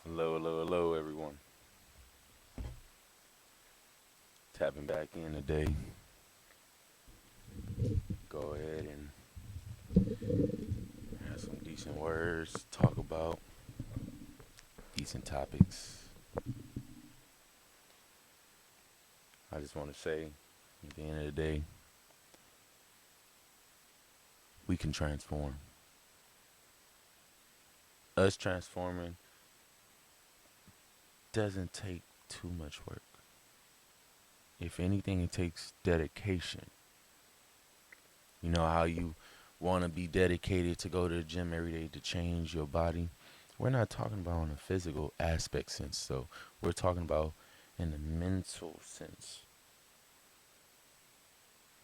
Hello, hello, hello, everyone. Tapping back in today. Go ahead and have some decent words, talk about decent topics. I just want to say, at the end of the day, we can transform. Us transforming doesn't take too much work. If anything, it takes dedication. You know how you want to be dedicated to go to the gym every day to change your body? We're not talking about on a physical aspect sense, so we're talking about in the mental sense,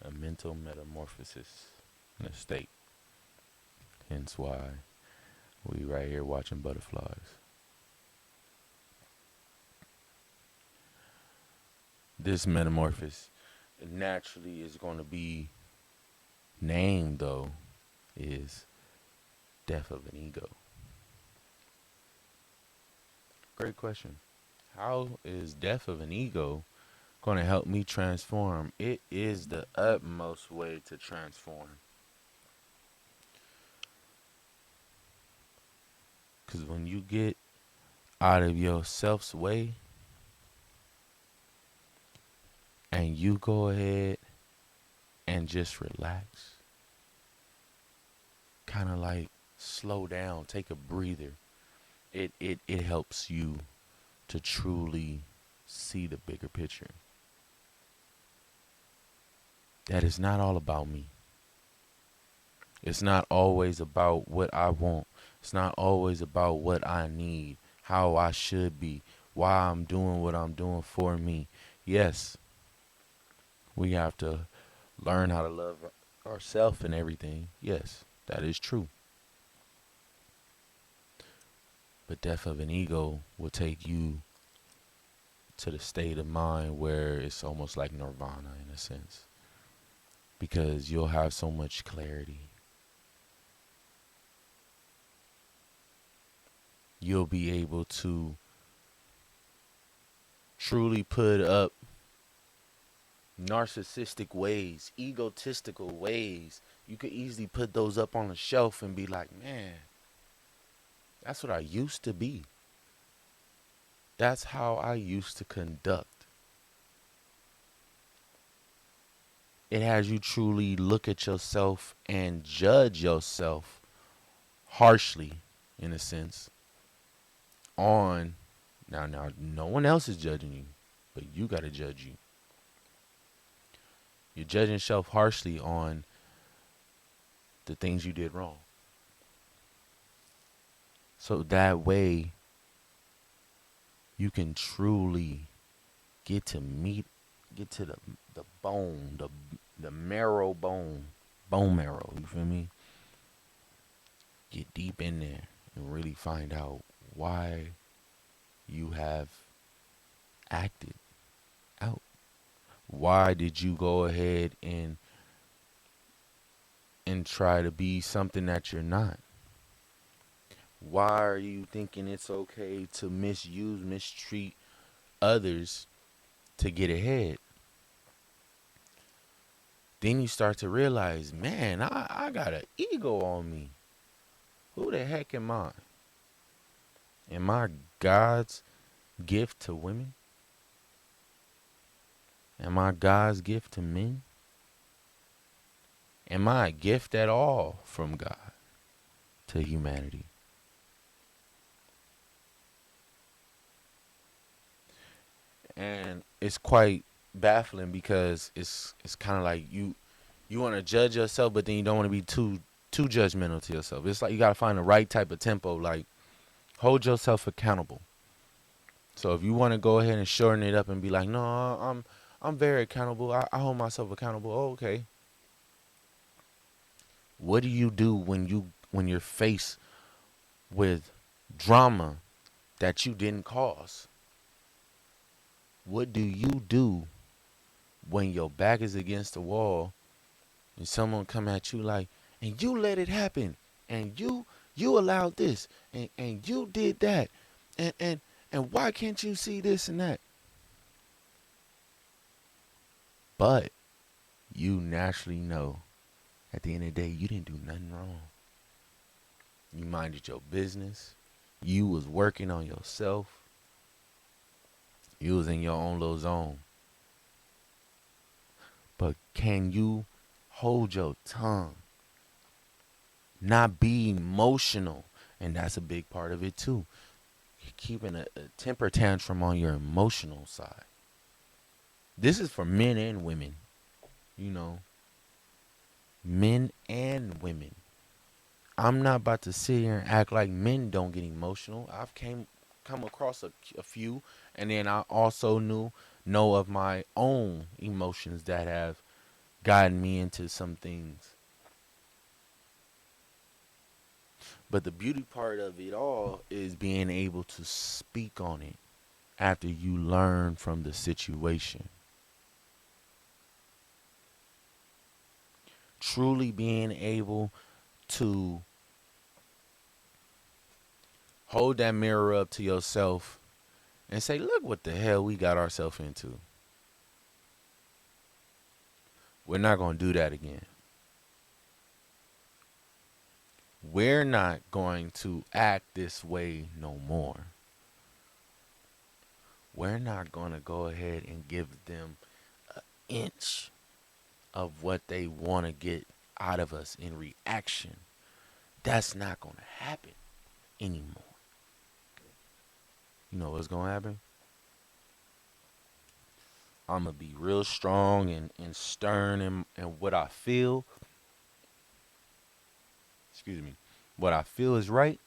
a mental metamorphosis in a state. Hence why we right here watching butterflies. This metamorphosis naturally is going to be named though is death of an ego. Great question. How is death of an ego going to help me transform? It is the utmost way to transform. Because when you get out of your self's way and you go ahead and just relax, kind of like slow down, take a breather, it helps you to truly see the bigger picture. That is not all about me. It's not always about what I want. It's not always about what I need, how I should be, why I'm doing what I'm doing for me. Yes, we have to learn how to love ourselves and everything. Yes, that is true. But death of an ego will take you to the state of mind where it's almost like nirvana in a sense. Because you'll have so much clarity. You'll be able to truly put up narcissistic ways, egotistical ways. You could easily put those up on a shelf and be like, man, that's what I used to be. That's how I used to conduct. It has you truly look at yourself and judge yourself harshly, in a sense, on now no one else is judging you, but you got to judge you. You're judging yourself harshly on the things you did wrong. So that way you can truly get to get to the bone, the marrow bone marrow, you feel me? Get deep in there and really find out why you have acted out. Why did you go ahead and try to be something that you're not? Why are you thinking it's okay to misuse, mistreat others to get ahead? Then you start to realize, man, I got an ego on me. Who the heck am I? Am I God's gift to women? Am I God's gift to men? Am I a gift at all from God to humanity? And it's quite baffling because it's kind of like you want to judge yourself, but then you don't want to be too judgmental to yourself. It's like you got to find the right type of tempo. Like hold yourself accountable. So if you want to go ahead and shorten it up and be like, no, I'm very accountable. I hold myself accountable. Oh, okay. What do you do when you're faced with drama that you didn't cause? What do you do when your back is against the wall and someone come at you like, and you let it happen, and you allowed this, and you did that. And why can't you see this and that? But you naturally know at the end of the day you didn't do nothing wrong. You minded your business. You was working on yourself. You was in your own little zone. But can you hold your tongue? Not be emotional. And that's a big part of it too. Keeping a temper tantrum on your emotional side. This is for men and women. You know, men and women. I'm not about to sit here and act like men don't get emotional. I've come across a few, and then I also know of my own emotions that have gotten me into some things. But the beauty part of it all is being able to speak on it after you learn from the situation. Truly being able to hold that mirror up to yourself and say, look what the hell we got ourselves into. We're not going to do that again. We're not going to act this way no more. We're not going to go ahead and give them an inch of what they want to get out of us in reaction. That's not going to happen anymore. You know what's going to happen? I'm going to be real strong and stern in what I feel. Excuse me. What I feel is right.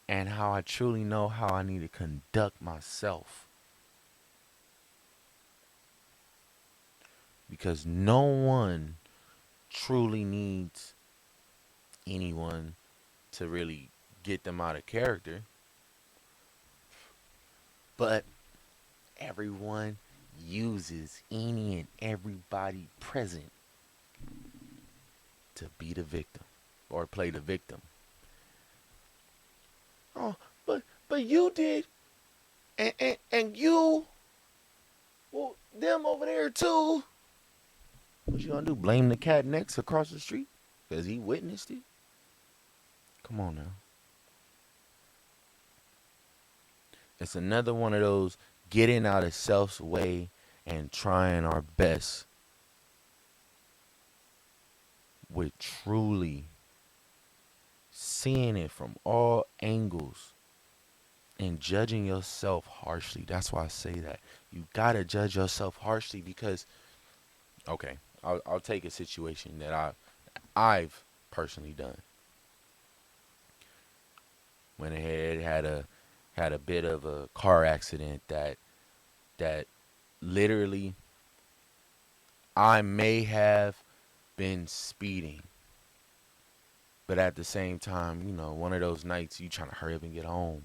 And how I truly know how I need to conduct myself. Because no one truly needs anyone to really get them out of character. But everyone uses any and everybody present to be the victim or play the victim. Oh, but you did, and you, well, them over there too. What you gonna do? Blame the cat next across the street because he witnessed it? Come on now. It's another one of those getting out of self's way and trying our best with truly seeing it from all angles and judging yourself harshly. That's why I say that. You gotta judge yourself harshly because, okay, I'll take a situation that I've personally done. Went ahead, had a bit of a car accident that literally I may have been speeding. But at the same time, one of those nights you trying to hurry up and get home.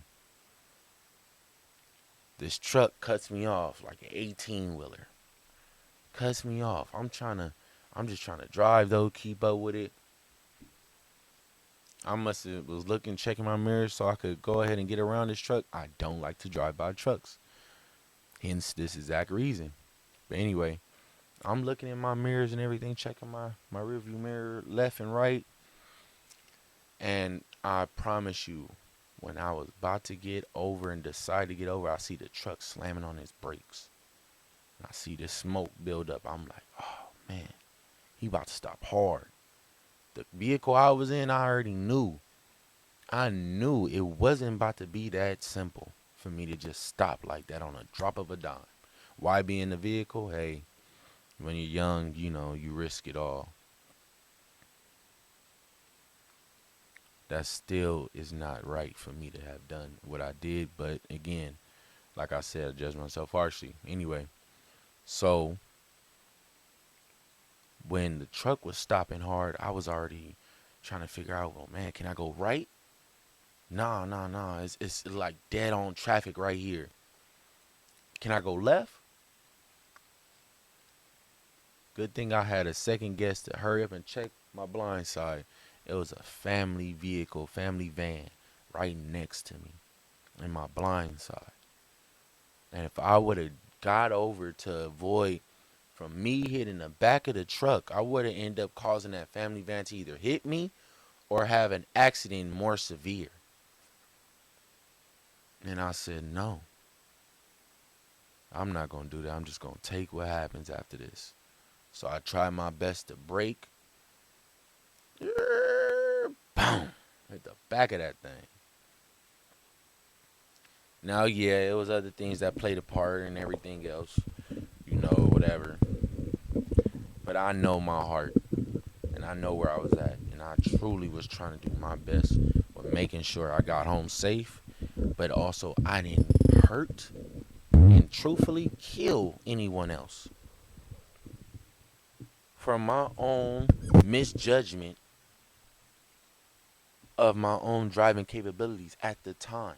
This truck cuts me off like an 18-wheeler. Cuts me off. I'm just trying to drive though, keep up with it. I must have was looking, checking my mirrors so I could go ahead and get around this truck. I don't like to drive by trucks. Hence this exact reason. But anyway, I'm looking in my mirrors and everything, checking my rearview mirror left and right. And I promise you, when I was about to get over and decide to get over, I see the truck slamming on his brakes. And I see this smoke build up. I'm like, oh man, he about to stop hard. The vehicle I was in, I already knew. I knew it wasn't about to be that simple for me to just stop like that on a drop of a dime. Why be in the vehicle? Hey, when you're young, you risk it all. That still is not right for me to have done what I did. But again, like I said, I judge myself harshly. Anyway, so when the truck was stopping hard, I was already trying to figure out, well, man, can I go right? Nah, nah, nah. It's like dead on traffic right here. Can I go left? Good thing I had a second guess to hurry up and check my blind side. It was a family vehicle, family van. right next to me in my blind side. And if I would have got over to avoid from me hitting the back of the truck, I would have ended up causing that family van to either hit me or have an accident more severe. And I said, no, I'm not going to do that. I'm just going to take what happens after this. So I tried my best to brake. Boom. Hit the back of that thing. Now, yeah, it was other things that played a part and everything else. Whatever. But I know my heart. And I know where I was at. And I truly was trying to do my best with making sure I got home safe. But also, I didn't hurt and truthfully kill anyone else. From my own misjudgment of my own driving capabilities at the time.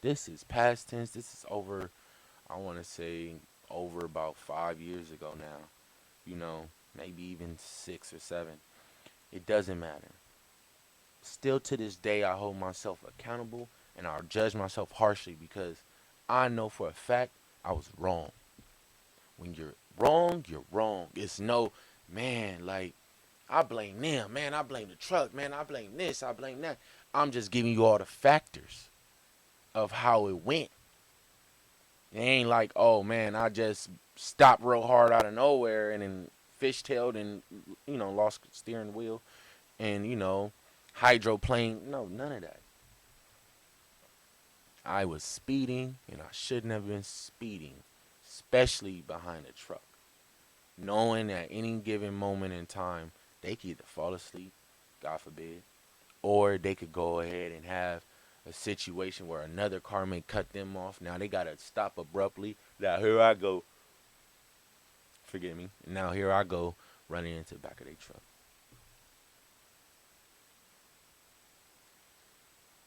This is past tense. This is over, I want to say, over about 5 years ago now. Maybe even 6 or 7. It doesn't matter. Still to this day, I hold myself accountable and I'll judge myself harshly because I know for a fact I was wrong. When you're wrong, you're wrong. It's no, man, like, I blame them, man, I blame the truck, man, I blame this, I blame that. I'm just giving you all the factors of how it went. It ain't like, oh man, I just stopped real hard out of nowhere and then fishtailed and lost steering wheel and hydroplane. No, none of that. I was speeding and I shouldn't have been speeding, especially behind a truck, knowing at any given moment in time they could either fall asleep, God forbid, or they could go ahead and have a situation where another car may cut them off. Now they gotta stop abruptly. Now here I go. Forgive me. Now here I go running into the back of their truck.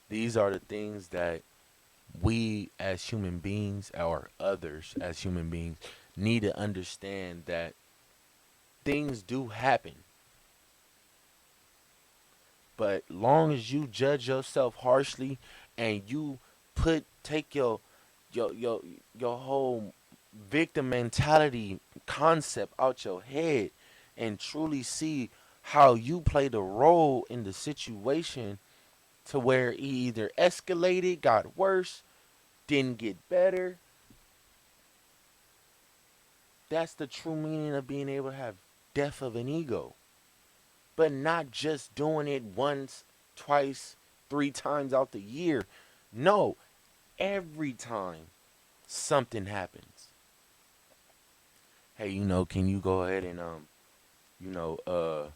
These are the things that we as human beings, or others as human beings, need to understand that things do happen. But long as you judge yourself harshly and you take your whole victim mentality concept out your head and truly see how you played a role in the situation to where it either escalated, got worse, didn't get better. That's the true meaning of being able to have death of an ego. But not just doing it once, twice, 3 times out the year. No, every time something happens. Hey, can you go ahead and you know,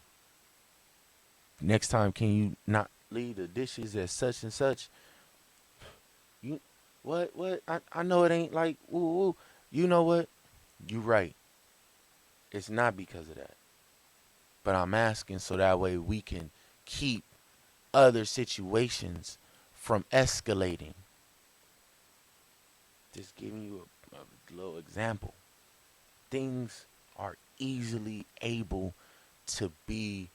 next time can you not leave the dishes at such and such? You what? I know it ain't like ooh. You know what? You right. It's not because of that. But I'm asking so that way we can keep other situations from escalating. Just giving you a little example. Things are easily able to be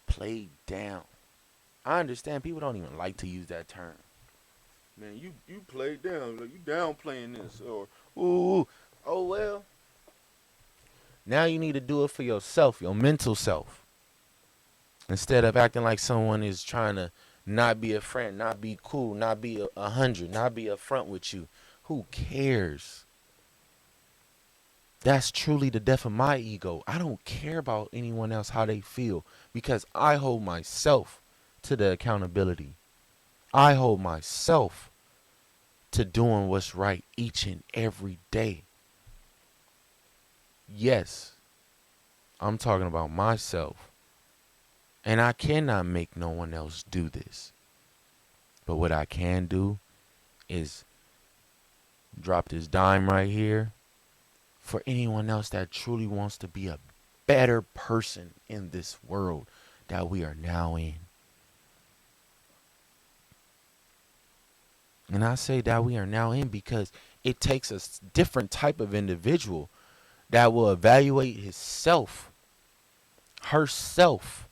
played down. I understand people don't even like to use that term. Man, you played down. Like, you downplaying this. Or, ooh, oh well. Now you need to do it for yourself, your mental self. Instead of acting like someone is trying to not be a friend, not be cool, not be 100, not be upfront with you. Who cares? That's truly the death of my ego. I don't care about anyone else, how they feel, because I hold myself to the accountability. I hold myself to doing what's right each and every day. Yes, I'm talking about myself. And I cannot make no one else do this. But what I can do is drop this dime right here for anyone else that truly wants to be a better person in this world that we are now in. And I say that we are now in because it takes a different type of individual that will evaluate his self, herself,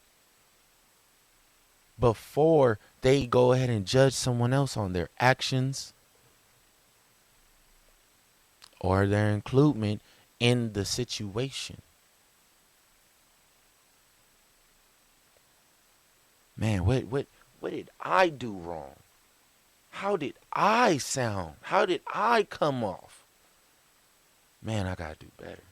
before they go ahead and judge someone else on their actions or their inclusion in the situation. Man, what did I do wrong? How did I sound? How did I come off? Man, I gotta do better.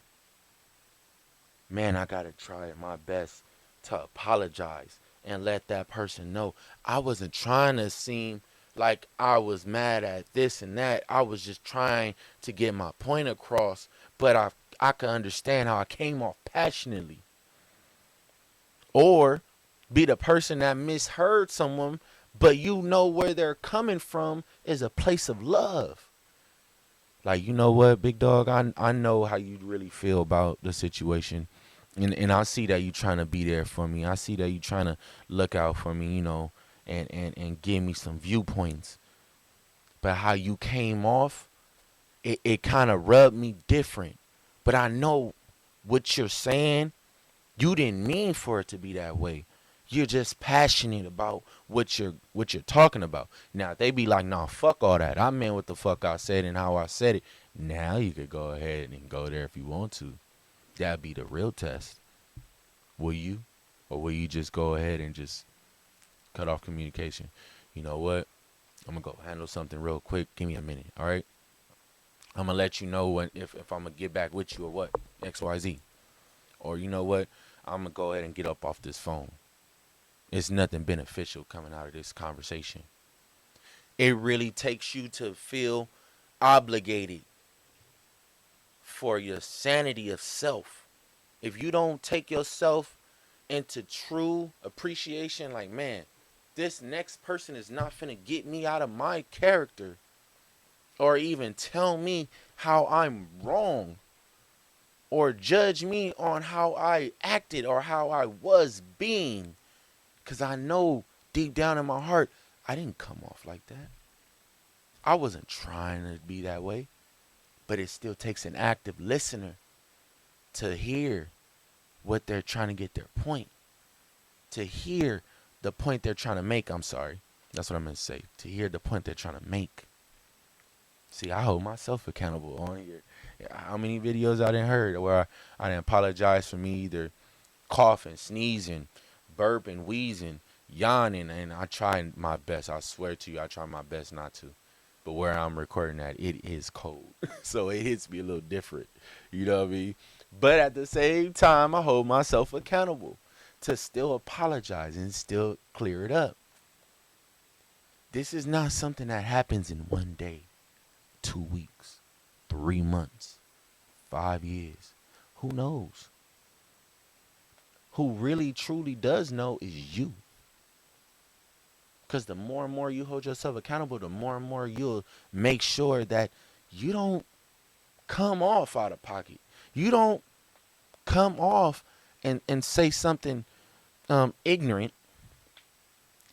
Man, I gotta try my best to apologize and let that person know I wasn't trying to seem like I was mad at this and that. I was just trying to get my point across, but I can understand how I came off passionately. Or be the person that misheard someone, but you know where they're coming from is a place of love. Like, you know what, big dog, I know how you really feel about the situation. And I see that you trying to be there for me. I see that you trying to look out for me, and give me some viewpoints. But how you came off, it kind of rubbed me different. But I know what you're saying, you didn't mean for it to be that way. You're just passionate about what you're talking about. Now they be like, nah, fuck all that. I meant what the fuck I said and how I said it. Now you could go ahead and go there if you want to. That'd be the real test. Will you? Or will you just go ahead and just cut off communication? You know what? I'm gonna go handle something real quick. Give me a minute, all right? I'm gonna let you know when if I'm gonna get back with you or what. XYZ. Or you know what? I'm gonna go ahead and get up off this phone. It's nothing beneficial coming out of this conversation. It really takes you to feel obligated for your sanity of self. If you don't take yourself into true appreciation, like, man, this next person is not finna get me out of my character or even tell me how I'm wrong or judge me on how I acted or how I was being. Because I know deep down in my heart, I didn't come off like that. I wasn't trying to be that way. But it still takes an active listener to hear what they're trying to get their point. To hear the point they're trying to make. I'm sorry. That's what I'm going to say. To hear the point they're trying to make. See, I hold myself accountable on here. How many videos I didn't heard where I didn't apologize for me either coughing, sneezing, burping, wheezing, yawning, and I try my best. I swear to you, I try my best not to. But where I'm recording at, it is cold. So it hits me a little different. You know what I mean? But at the same time, I hold myself accountable to still apologize and still clear it up. This is not something that happens in one day, 2 weeks, 3 months, 5 years. Who knows? Who really truly does know is you. Because the more and more you hold yourself accountable, the more and more you'll make sure that you don't come off out of pocket. You don't come off and say something ignorant.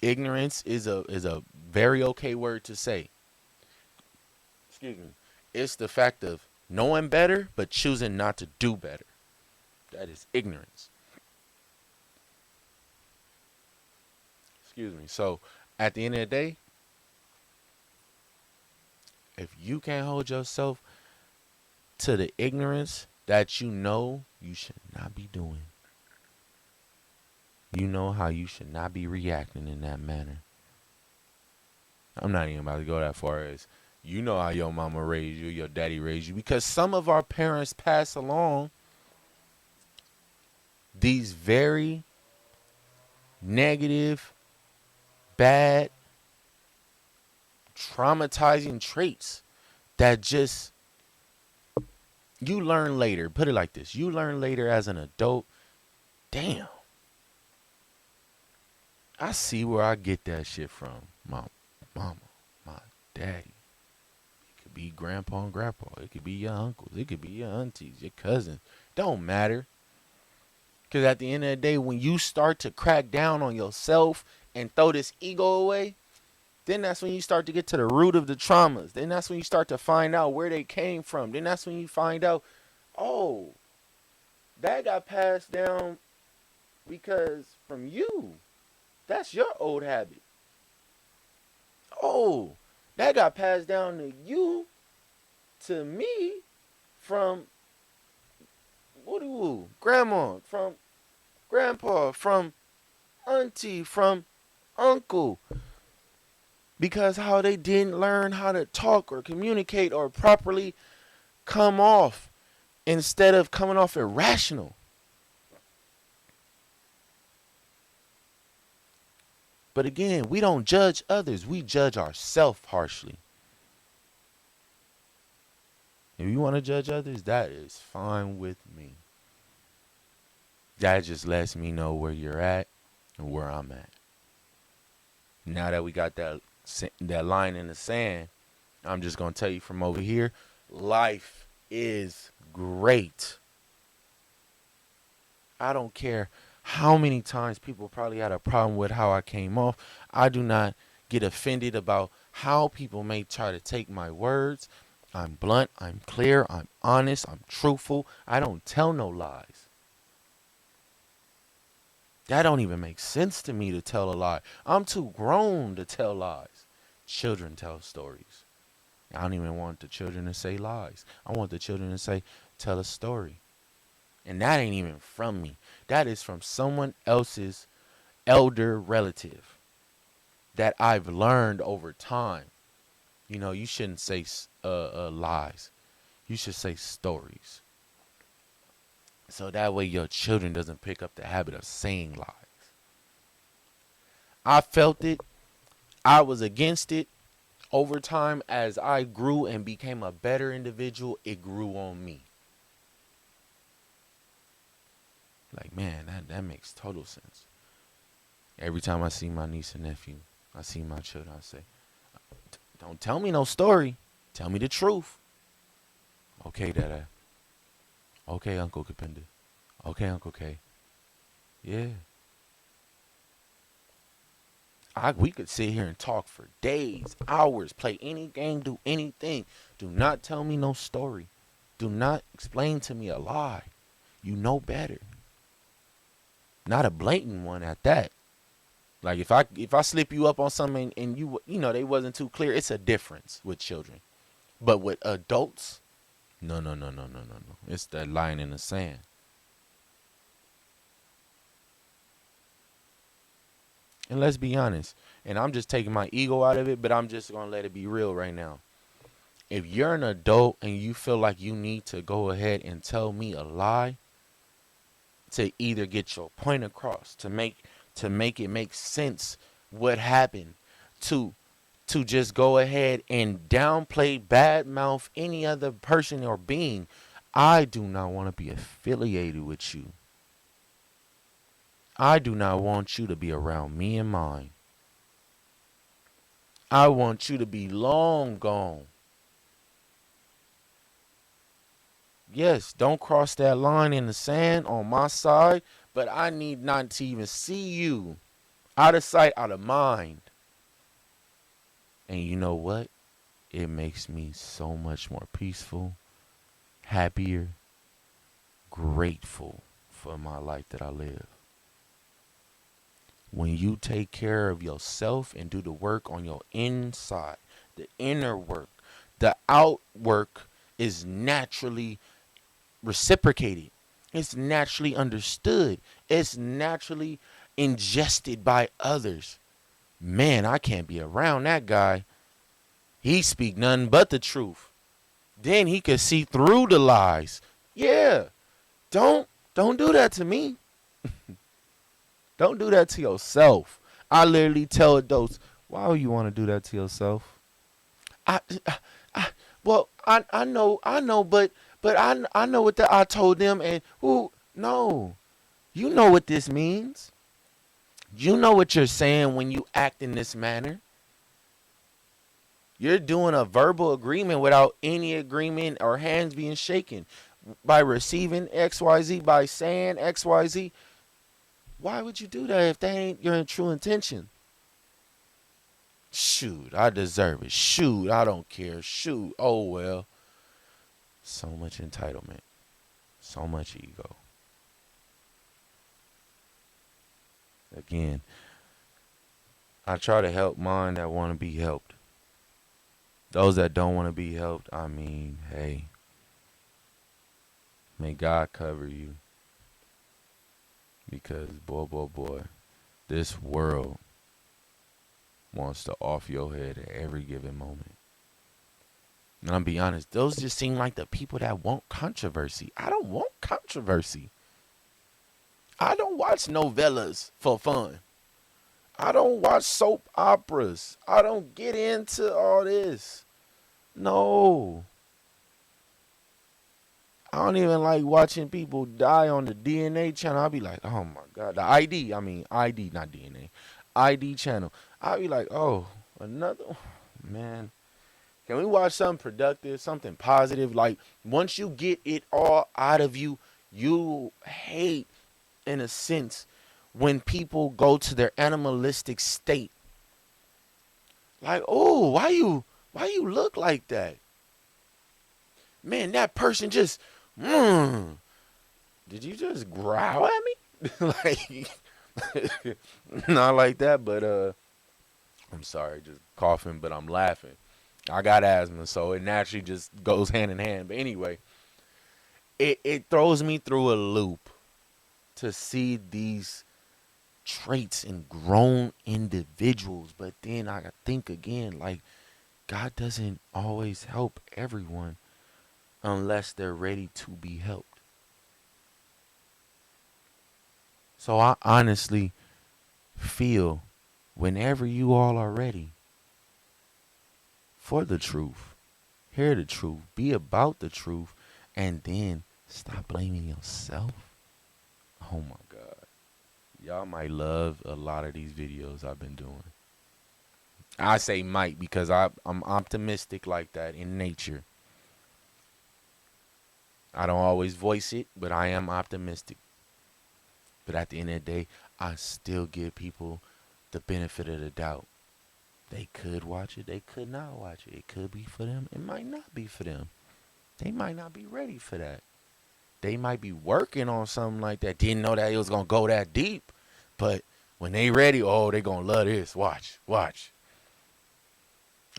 Ignorance is a very okay word to say. Excuse me. It's the fact of knowing better but choosing not to do better. That is ignorance. Excuse me. So at the end of the day, if you can't hold yourself to the ignorance that you know you should not be doing, you know how you should not be reacting in that manner. I'm not even about to go that far as you know how your mama raised you, your daddy raised you, because some of our parents pass along these very negative, bad, traumatizing traits that just you learn later. Put it like this. You learn later as an adult. Damn. I see where I get that shit from. My mama, my daddy. It could be grandpa and grandpa. It could be your uncles. It could be your aunties, your cousins. Don't matter. Because at the end of the day, when you start to crack down on yourself and throw this ego away, then that's when you start to get to the root of the traumas. Then that's when you start to find out where they came from. Then that's when you find out, oh, that got passed down because from you. That's your old habit. Oh, that got passed down to you, to me, from woo grandma, from grandpa, from auntie, from uncle. Because how they didn't learn how to talk or communicate or properly come off instead of coming off irrational. But again, we don't judge others. We judge ourselves harshly. If you want to judge others, that is fine with me. That just lets me know where you're at and where I'm at. Now that we got that line in the sand, I'm just going to tell you from over here, life is great. I don't care how many times people probably had a problem with how I came off. I do not get offended about how people may try to take my words. I'm blunt, I'm clear, I'm honest, I'm truthful. I don't tell no lies. That don't even make sense to me to tell a lie. I'm too grown to tell lies. Children tell stories. I don't even want the children to say lies. I want the children to say, tell a story. And that ain't even from me. That is from someone else's elder relative that I've learned over time. You know, you shouldn't say lies. You should say stories. So that way your children doesn't pick up the habit of saying lies. I felt it. I was against it. Over time, as I grew and became a better individual, it grew on me. Like, man, that makes total sense. Every time I see my niece and nephew, I see my children, I say, don't tell me no story. Tell me the truth. Okay, Dada. Okay, Uncle Kapinda. Okay, Uncle K. Yeah. We could sit here and talk for days, hours, play any game, do anything. Do not tell me no story. Do not explain to me a lie. You know better. Not a blatant one at that. Like if I slip you up on something and you know they wasn't too clear, it's a difference with children. But with adults, no. It's that line in the sand. And let's be honest. And I'm just taking my ego out of it, but I'm just going to let it be real right now. If you're an adult and you feel like you need to go ahead and tell me a lie to either get your point across, to make it make sense what happened, to just go ahead and downplay, badmouth any other person or being, I do not want to be affiliated with you. I do not want you to be around me and mine. I want you to be long gone. Yes, don't cross that line in the sand on my side, but I need not to even see you. Out of sight, out of mind. And you know what? It makes me so much more peaceful, happier, grateful for my life that I live. When you take care of yourself and do the work on your inside, the inner work, the outwork is naturally reciprocated. It's naturally understood. It's naturally ingested by others. Man, I can't be around that guy. He speak nothing but the truth. Then he could see through the lies. Yeah. Don't do that to me. Don't do that to yourself. I literally tell adults, why would you want to do that to yourself? I know, but I know what I told them, and who? No, you know what this means. You know what you're saying when you act in this manner. You're doing a verbal agreement without any agreement or hands being shaken by receiving XYZ, by saying XYZ. Why would you do that if that ain't your true intention? Shoot, I deserve it. Shoot, I don't care. Shoot, oh well. So much entitlement. So much ego. Again, I try to help mine that want to be helped. Those that don't want to be helped, I mean, hey, may God cover you because boy, boy, boy, this world wants to off your head at every given moment. And I'll be honest, those just seem like the people that want controversy. I don't want controversy. I don't watch novellas for fun. I don't watch soap operas. I don't get into all this. No. I don't even like watching people die on the DNA channel. I'll be like, oh my God. The ID, not DNA. ID channel. I'll be like, oh, another man. Can we watch something productive, something positive? Like, once you get it all out of you, you hate, in a sense, when people go to their animalistic state. Like, oh, why you look like that? Man, that person just, did you just growl at me? Like, not like that, but I'm sorry, just coughing, but I'm laughing. I got asthma, so it naturally just goes hand in hand. But anyway, it throws me through a loop to see these traits in grown individuals. But then I think again, like, God doesn't always help everyone unless they're ready to be helped. So I honestly feel whenever you all are ready for the truth, hear the truth, be about the truth, and then stop blaming yourself. Oh my God. Y'all might love a lot of these videos I've been doing. I say might because I'm optimistic like that in nature. I don't always voice it, but I am optimistic. But at the end of the day, I still give people the benefit of the doubt. They could watch it, they could not watch it. It could be for them, it might not be for them. They might not be ready for that. They might be working on something like that. Didn't know that it was gonna go that deep. But when they ready, oh, they gonna love this. Watch, watch.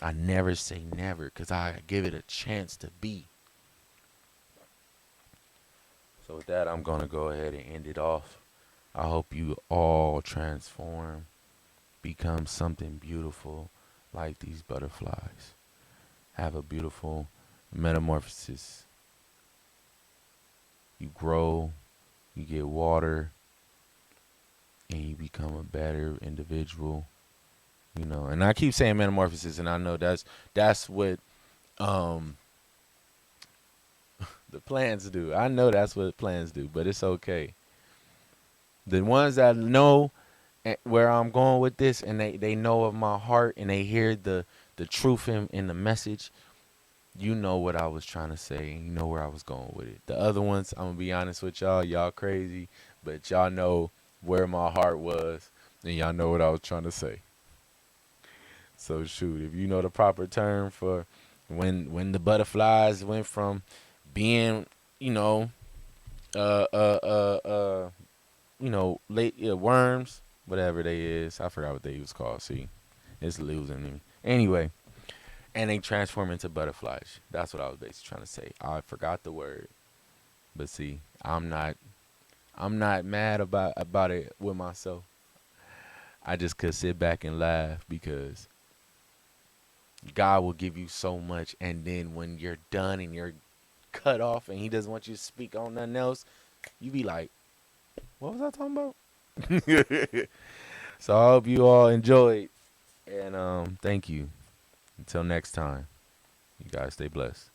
I never say never because I give it a chance to be. So with that, I'm gonna go ahead and end it off. I hope you all transform, become something beautiful like these butterflies. Have a beautiful metamorphosis. You grow, you get water, and you become a better individual. You know, and I keep saying metamorphosis, and I know that's what um the plants do. I know that's what plants do, but it's okay. The ones that know where I'm going with this, and they know of my heart, and they hear the truth in the message, you know what I was trying to say, and you know where I was going with it. The other ones, I'm gonna be honest with y'all crazy, but y'all know where my heart was, and y'all know what I was trying to say. So shoot, if you know the proper term for when the butterflies went from being, you know, uh uh uh uh late worms, whatever they is, I forgot what they was called. See, it's losing me. Anyway, and they transform into butterflies. That's what I was basically trying to say. I forgot the word, but see, I'm not mad about it with myself. I just could sit back and laugh because God will give you so much, and then when you're done and you're cut off, and He doesn't want you to speak on nothing else, you be like, "What was I talking about?" So I hope you all enjoyed, and thank you. Until next time, you guys stay blessed.